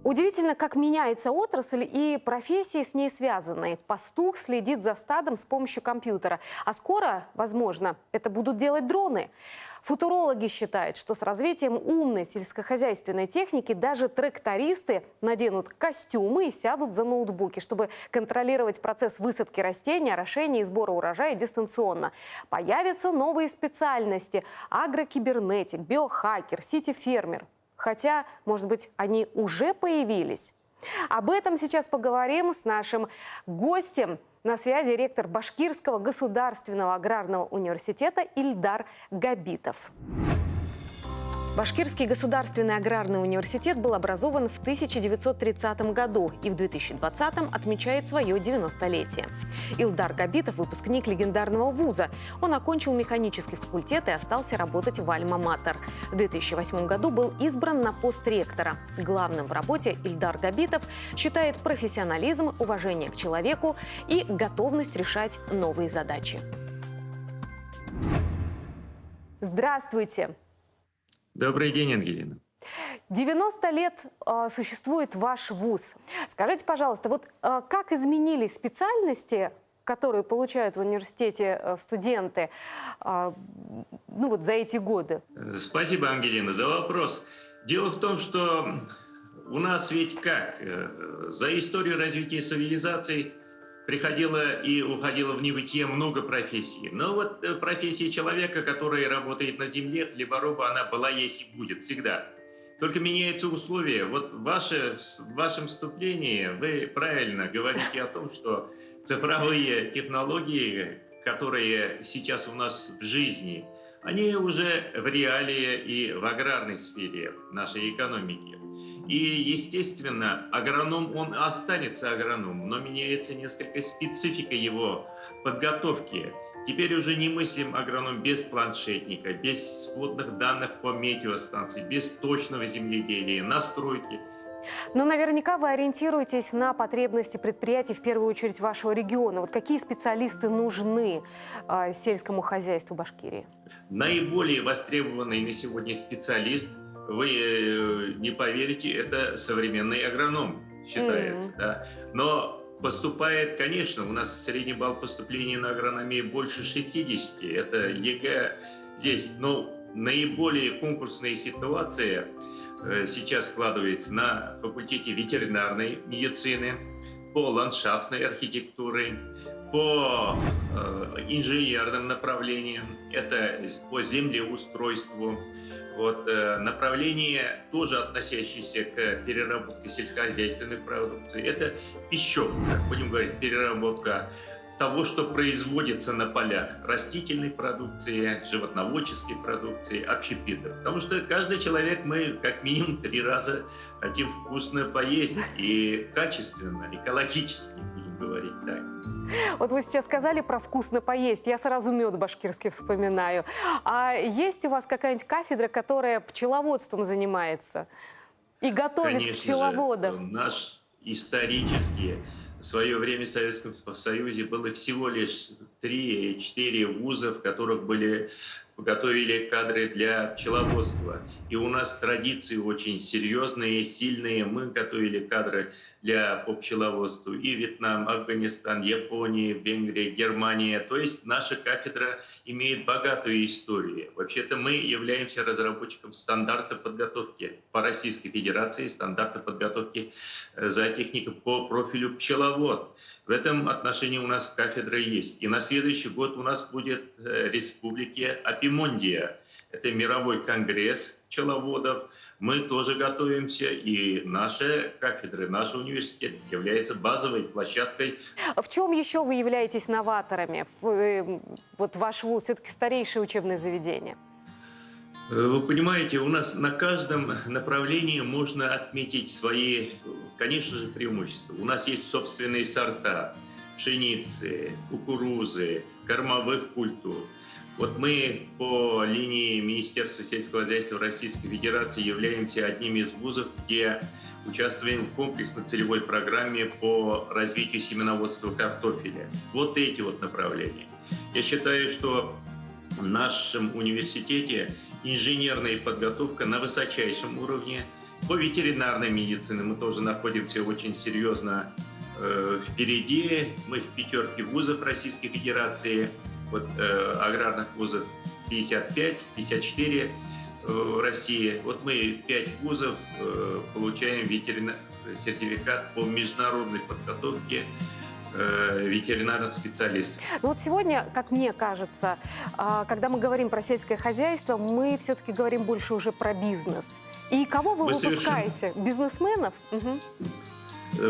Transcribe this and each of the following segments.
Удивительно, как меняется отрасль и профессии с ней связанные. Пастух следит за стадом с помощью компьютера. А скоро, возможно, это будут делать дроны. Футурологи считают, что с развитием умной сельскохозяйственной техники даже трактористы наденут костюмы и сядут за ноутбуки, чтобы контролировать процесс высадки растений, орошения и сбора урожая дистанционно. Появятся новые специальности – агрокибернетик, биохакер, сити-фермер. Хотя, может быть, они уже появились. Об этом сейчас поговорим с нашим гостем. На связи ректор Башкирского государственного аграрного университета Ильдар Габитов. Башкирский государственный аграрный университет был образован в 1930 году и в 2020 отмечает свое 90-летие. Ильдар Габитов – выпускник легендарного вуза. Он окончил механический факультет и остался работать в Альма-Матер. В 2008 году был избран на пост ректора. Главным в работе Ильдар Габитов считает профессионализм, уважение к человеку и готовность решать новые задачи. Здравствуйте! Добрый день, Ангелина. 90 лет существует ваш вуз. Скажите, пожалуйста, вот как изменились специальности, которые получают в университете студенты, за эти годы? Спасибо, Ангелина, за вопрос. Дело в том, что у нас ведь как? За историю развития цивилизации приходило и уходило в небытие много профессий. Но вот профессия человека, который работает на земле, хлебороба, она была, есть и будет всегда. Только меняются условия. Вот в вашем вступлении вы правильно говорите о том, что цифровые технологии, которые сейчас у нас в жизни, они уже в реалии и в аграрной сфере нашей экономики. И, естественно, агроном, он останется агрономом, но меняется несколько специфика его подготовки. Теперь уже не мыслим агроном без планшетника, без сводных данных по метеостанции, без точного земледелия, настройки. Но наверняка вы ориентируетесь на потребности предприятий, в первую очередь вашего региона. Вот какие специалисты нужны сельскому хозяйству Башкирии? Наиболее востребованный на сегодня специалист, вы не поверите, это современный агроном считается. Да? Но поступает, конечно, у нас средний балл поступления на агрономию больше 60, это ЕГЭ здесь. Но наиболее конкурсная ситуация сейчас складывается на факультете ветеринарной медицины, по ландшафтной архитектуре, по инженерным направлениям, это по землеустройству. Вот, направление, тоже относящееся к переработке сельскохозяйственной продукции, это пищевка, будем говорить, переработка того, что производится на полях, растительной продукции, животноводческой продукции, общепита. Потому что каждый человек, мы как минимум 3 раза хотим вкусно поесть и качественно, экологически, будем говорить так. Вот вы сейчас сказали про вкусно поесть. Я сразу мед башкирский вспоминаю. А есть у вас какая-нибудь кафедра, которая пчеловодством занимается и готовит Конечно пчеловодов? же, наш исторический, в свое время в Советском Союзе было всего лишь 3-4 вуза, в которых готовили кадры для пчеловодства. И у нас традиции очень серьезные, сильные. Мы готовили кадры по пчеловодству. И Вьетнам, Афганистан, Япония, Венгрия, Германия. То есть наша кафедра имеет богатую историю. Вообще-то мы являемся разработчиком стандарта подготовки по Российской Федерации, стандарта подготовки зоотехники по профилю пчеловод. В этом отношении у нас кафедра есть. И на следующий год у нас будет республике Апимондия. Это мировой конгресс пчеловодов. Мы тоже готовимся, и наша кафедра, наш университет является базовой площадкой. В чем еще вы являетесь новаторами? Вот ваш вуз все-таки старейшее учебное заведение. Вы понимаете, у нас на каждом направлении можно отметить свои, конечно же, преимущества. У нас есть собственные сорта пшеницы, кукурузы, кормовых культур. Вот мы по линии Министерства сельского хозяйства Российской Федерации являемся одним из вузов, где участвуем в комплексно-целевой программе по развитию семеноводства картофеля. Вот эти вот направления. Я считаю, что в нашем университете инженерная подготовка на высочайшем уровне. По ветеринарной медицине мы тоже находимся очень серьезно впереди. Мы в пятерке вузов Российской Федерации, вот, аграрных вузов 55, 54 в России. Вот мы 5 вузов получаем сертификат по международной подготовке ветеринарных специалистов. Ну вот сегодня, как мне кажется, когда мы говорим про сельское хозяйство, мы все-таки говорим больше уже про бизнес. И кого вы выпускаете? Бизнесменов? Угу.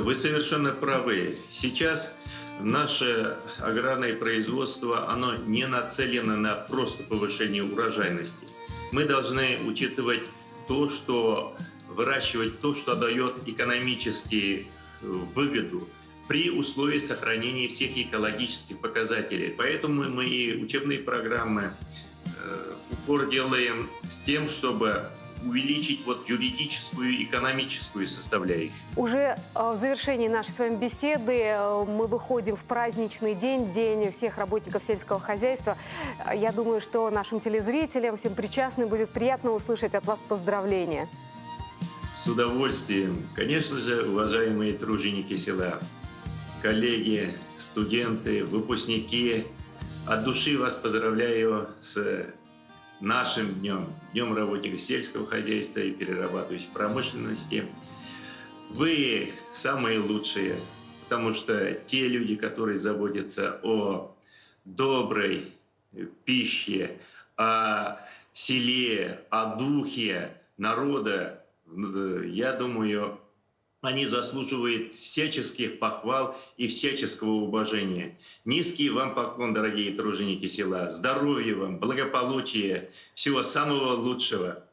Вы совершенно правы. Сейчас наше аграрное производство, оно не нацелено на просто повышение урожайности. Мы должны учитывать то, что выращивать то, что дает экономические выгоду при условии сохранения всех экологических показателей. Поэтому мы и учебные программы упор делаем с тем, чтобы увеличить вот юридическую и экономическую составляющую. Уже в завершении нашей с вами беседы мы выходим в праздничный день, день всех работников сельского хозяйства. Я думаю, что нашим телезрителям, всем причастным будет приятно услышать от вас поздравления. С удовольствием. Конечно же, уважаемые труженики села, коллеги, студенты, выпускники, от души вас поздравляю с нашим днем, Днем работников сельского хозяйства и перерабатывающей промышленности. Вы самые лучшие, потому что те люди, которые заботятся о доброй пище, о селе, о духе народа, я думаю, они заслуживают всяческих похвал и всяческого уважения. Низкий вам поклон, дорогие труженики села. Здоровья вам, благополучия, всего самого лучшего.